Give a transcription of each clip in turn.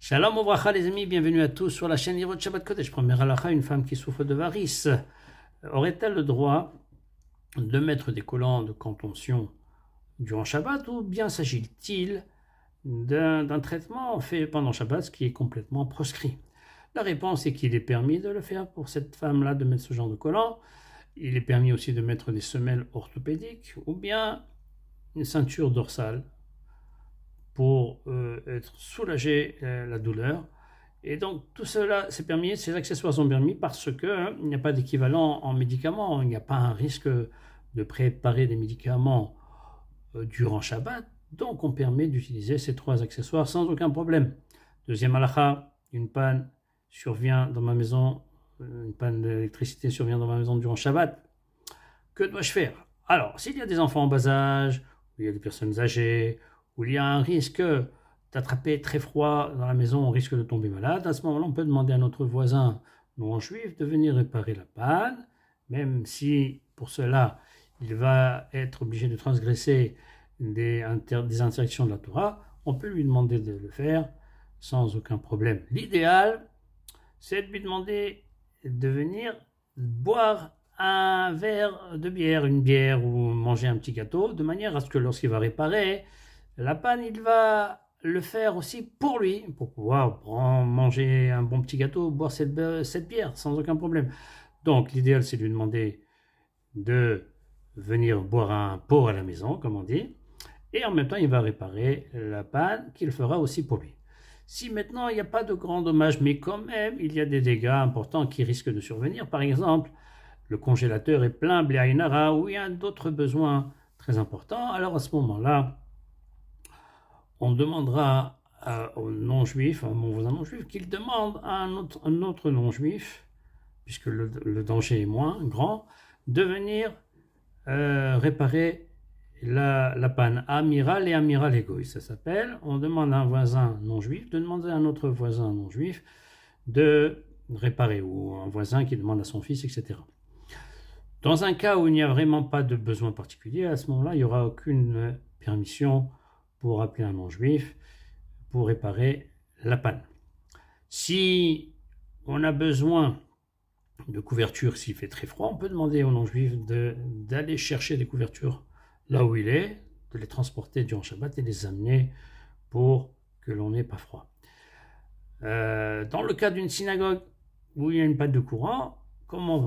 Shalom Ouvracha les amis, bienvenue à tous sur la chaîne Hirot Shabbat Kodesh. Première halakha, une femme qui souffre de varices aurait-elle le droit de mettre des collants de contention durant Shabbat ou bien s'agit-il d'un traitement fait pendant Shabbat, ce qui est complètement proscrit? La réponse est qu'il est permis de le faire pour cette femme-là, de mettre ce genre de collant. Il est permis aussi de mettre des semelles orthopédiques ou bien une ceinture dorsale pour être soulagé la douleur. Et donc tout cela c'est permis, ces accessoires sont permis parce qu'il n'y a pas d'équivalent en médicaments, il n'y a pas un risque de préparer des médicaments durant Shabbat, donc on permet d'utiliser ces trois accessoires sans aucun problème. Deuxième halakha, une panne survient dans ma maison, une panne d'électricité survient dans ma maison durant Shabbat. Que dois-je faire? Alors, s'il y a des enfants en bas âge, ou il y a des personnes âgées, où il y a un risque d'attraper très froid dans la maison, on risque de tomber malade, à ce moment-là, on peut demander à notre voisin non-juif de venir réparer la panne, même si pour cela, il va être obligé de transgresser des interdictions de la Torah, on peut lui demander de le faire sans aucun problème. L'idéal, c'est de lui demander de venir boire un verre de bière, une bière ou manger un petit gâteau, de manière à ce que lorsqu'il va réparer la panne, il va le faire aussi pour lui, pour pouvoir manger un bon petit gâteau, boire cette bière sans aucun problème. Donc l'idéal, c'est de lui demander de venir boire un pot à la maison, comme on dit, et en même temps, il va réparer la panne qu'il fera aussi pour lui. Si maintenant, il n'y a pas de grands dommages, mais quand même, il y a des dégâts importants qui risquent de survenir, par exemple, le congélateur est plein, bléaïnara, ou il y a d'autres besoins très importants, alors à ce moment-là, on demandera au non-juif, à mon voisin non-juif, qu'il demande à un autre non-juif, puisque le danger est moins grand, de venir réparer la panne amiral et amiral égoï, ça s'appelle. On demande à un voisin non-juif de demander à un autre voisin non-juif de réparer, ou un voisin qui demande à son fils, etc. Dans un cas où il n'y a vraiment pas de besoin particulier, à ce moment-là, il n'y aura aucune permission pour appeler un non-juif pour réparer la panne. Si on a besoin de couverture, s'il fait très froid, on peut demander au non-juif d'aller chercher des couvertures là où il est, de les transporter durant Shabbat et les amener pour que l'on n'ait pas froid. Dans le cas d'une synagogue où il y a une panne de courant, comment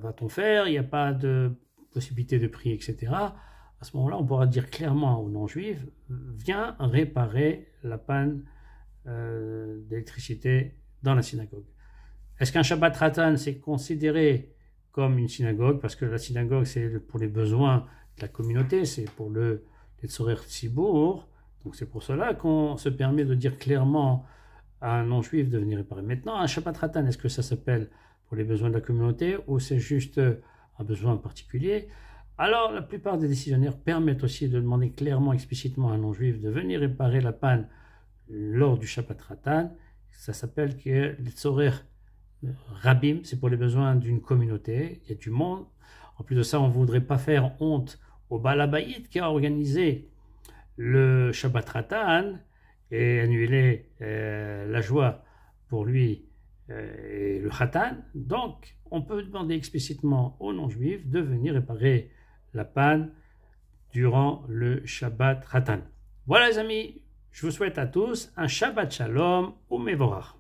va-t-on faire? Il n'y a pas de possibilité de prix, etc. À ce moment-là, on pourra dire clairement aux non-juifs, viens réparer la panne d'électricité dans la synagogue. Est-ce qu'un Shabbat Ratan, c'est considéré comme une synagogue? Parce que la synagogue, c'est pour les besoins de la communauté, c'est pour le Tzorer Tzibour. Donc c'est pour cela qu'on se permet de dire clairement à un non-juif de venir réparer. Maintenant, un Shabbat Ratan, est-ce que ça s'appelle pour les besoins de la communauté ou c'est juste un besoin particulier? Alors, la plupart des décisionnaires permettent aussi de demander clairement, explicitement à un non-juif de venir réparer la panne lors du Shabbat Ratan. Ça s'appelle que le Tzorer Rabim, c'est pour les besoins d'une communauté, il y a du monde. En plus de ça, on ne voudrait pas faire honte au Baal Habayit qui a organisé le Shabbat Ratan et annuler la joie pour lui et le Khatan. Donc, on peut demander explicitement aux non-juifs de venir réparer la panne durant le Shabbat Ratan. Voilà les amis, je vous souhaite à tous un Shabbat Shalom ou Mevorach.